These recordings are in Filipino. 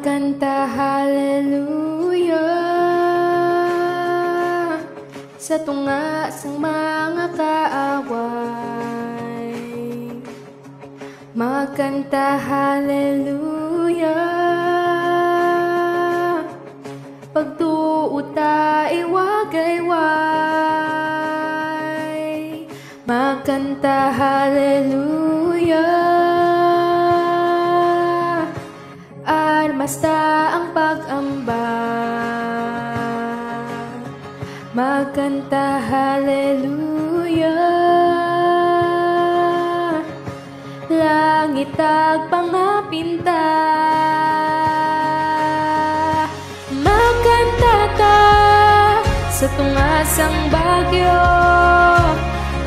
Magkanta hallelujah sa tunga sang mga kaaway. Magkanta hallelujah pagtuuta iwagayway. Magkanta hallelujah armasta ang pag-amba. Magkanta hallelujah langit ag pangapinta. Magkanta ta sa tungasang bagyo,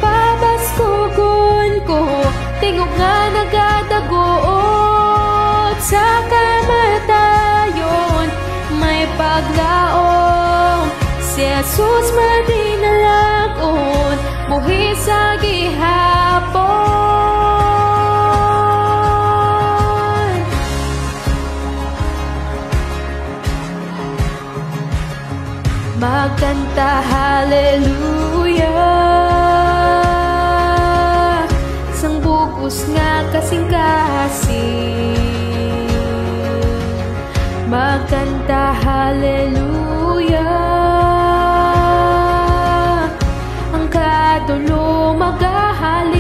pabaskugon ko tingog nga nagadagoot sa kamatayon. May paglaom si Jesus madinalagon buhi sa gihapon. Magkanta hallelujah sang bugos nga kasing-kasing. Magkanta hallelujah ang kadulo magahalin.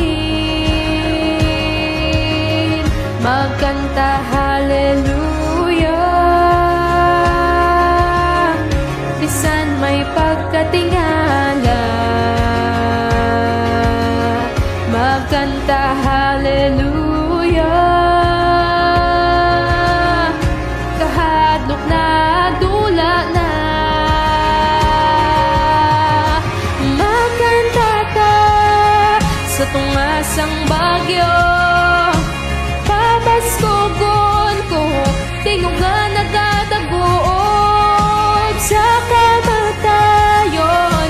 Magkanta hallelujah bisan may pagkatingala. Magkanta hallelujah kahadlok na dula na. Magkanta ta sa tungasang bagyo, pabaskugon ko tingog nga nagadagoot sa kamatayon.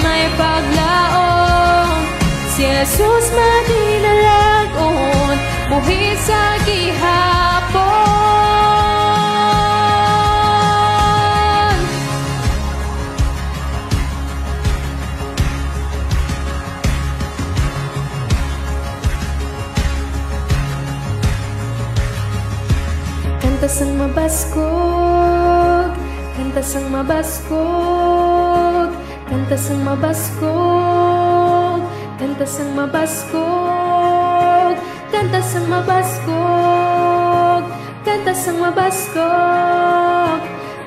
May paglaom si Jesus madinalagon buhi sa gihapon. Kanta sang mabaskog, kanta sang mabaskog, kanta sang mabaskog, kanta sang mabaskog, kanta sang mabaskog, kanta sang mabaskog,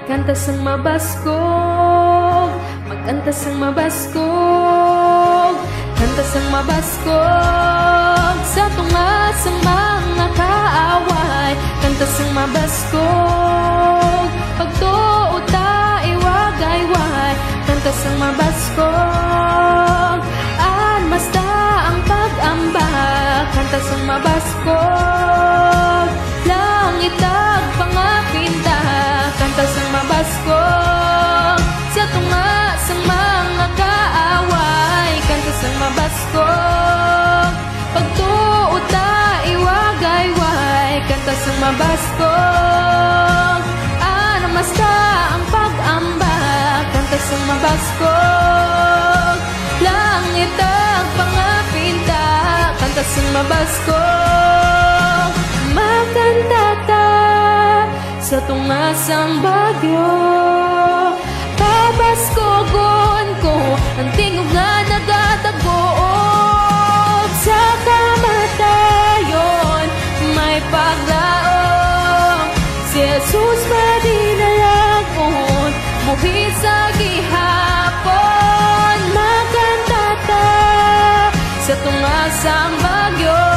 kanta sang mabaskog. Magkanta sang mabaskog, kanta sang mabaskog sa tunga sang mga kaaway. Kanta sang mabaskog pagtuuta iwagayway. Kanta sang mabaskog armasta ang pag-amba. Kanta sang mabaskog langit ag pangapinta. Kanta sang mabaskog sa tunga sang mga kaaway. Kanta sang mabaskog pagtuuta iwagayway. Kanta sang mabaskog armasta ang pag-amba. Kanta sang mabaskog langit ag pangapinta. Kanta sang mabaskog. Magkanta ta sa tungasang bagyo, pabaskugon ko ang tingog nga nagadagoot sa kamatayon. May paglaom si Jesus madinalagon buhi sa gihapon. Magkanta ta sa tungasang bagyo,